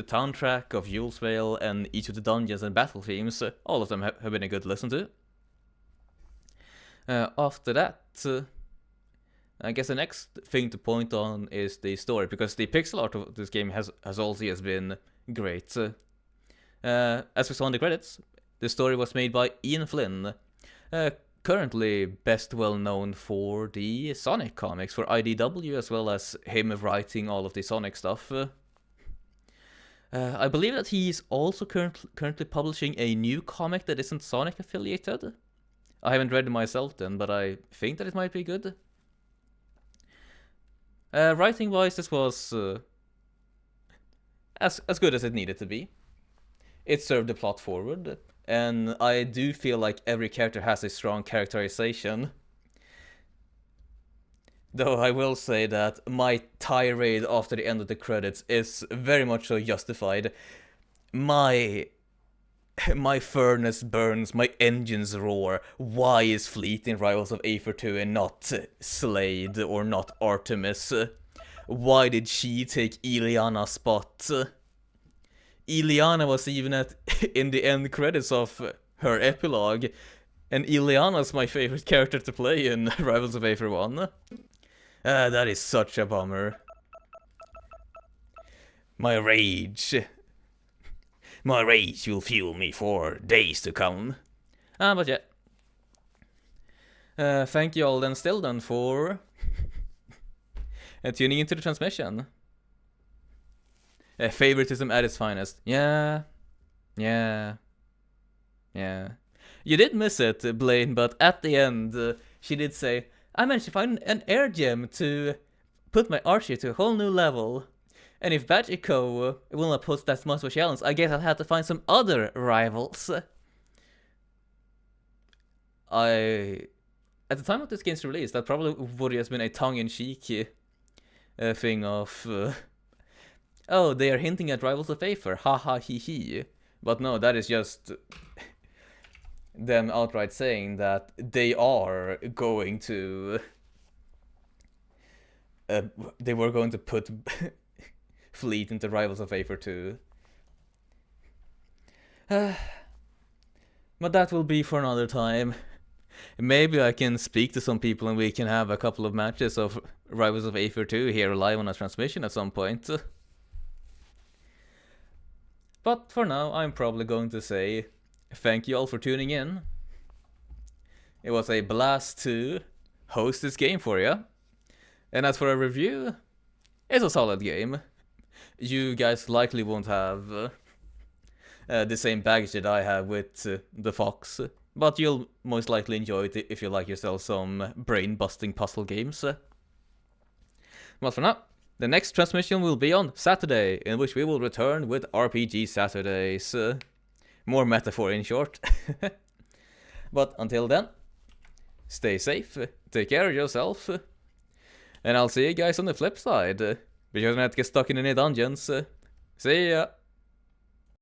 soundtrack of Yule's Vale and each of the dungeons and battle themes. All of them have been a good listen to. After that, I guess the next thing to point on is the story, because the pixel art of this game has also been great. As we saw in the credits, the story was made by Ian Flynn, currently best well known for the Sonic comics for IDW, as well as him writing all of the Sonic stuff. I believe that he's also currently publishing a new comic that isn't Sonic affiliated. I haven't read it myself then, but I think that it might be good. Writing wise, this was as good as it needed to be. It served the plot forward, and I do feel like every character has a strong characterization. Though I will say that my tirade after the end of the credits is very much so justified. My furnace burns, my engines roar. Why is Fleet in Rivals of Aether 2 and not Slade or not Artemis? Why did she take Iliana's spot? Iliana was even in the end credits of her epilogue, and Iliana's my favorite character to play in Rivals of Aether 1. That is such a bummer. My rage will fuel me for days to come. But yeah. Thank you all then still then for tuning into the transmission. Favoritism at its finest. Yeah. You did miss it, Blaine, but at the end, she did say, I managed to find an air gem to put my archery to a whole new level. And if Bajico will not put that much of a challenge, I guess I'll have to find some other rivals. At the time of this game's release, that probably would have been a tongue-in-cheek thing of... oh, they are hinting at Rivals of Aether, haha hee hee. But no, that is just them outright saying that they are going to... they were going to put Fleet into Rivals of Aether 2. But that will be for another time. Maybe I can speak to some people and we can have a couple of matches of Rivals of Aether 2 here live on a transmission at some point. But for now, I'm probably going to say thank you all for tuning in. It was a blast to host this game for you. And as for a review, it's a solid game. You guys likely won't have the same baggage that I have with the Fox, but you'll most likely enjoy it if you like yourself some brain-busting puzzle games. But for now, the next transmission will be on Saturday, in which we will return with RPG Saturdays. More metaphor in short. But until then, stay safe, take care of yourself, and I'll see you guys on the flip side. Be sure not to get stuck in any dungeons. See ya!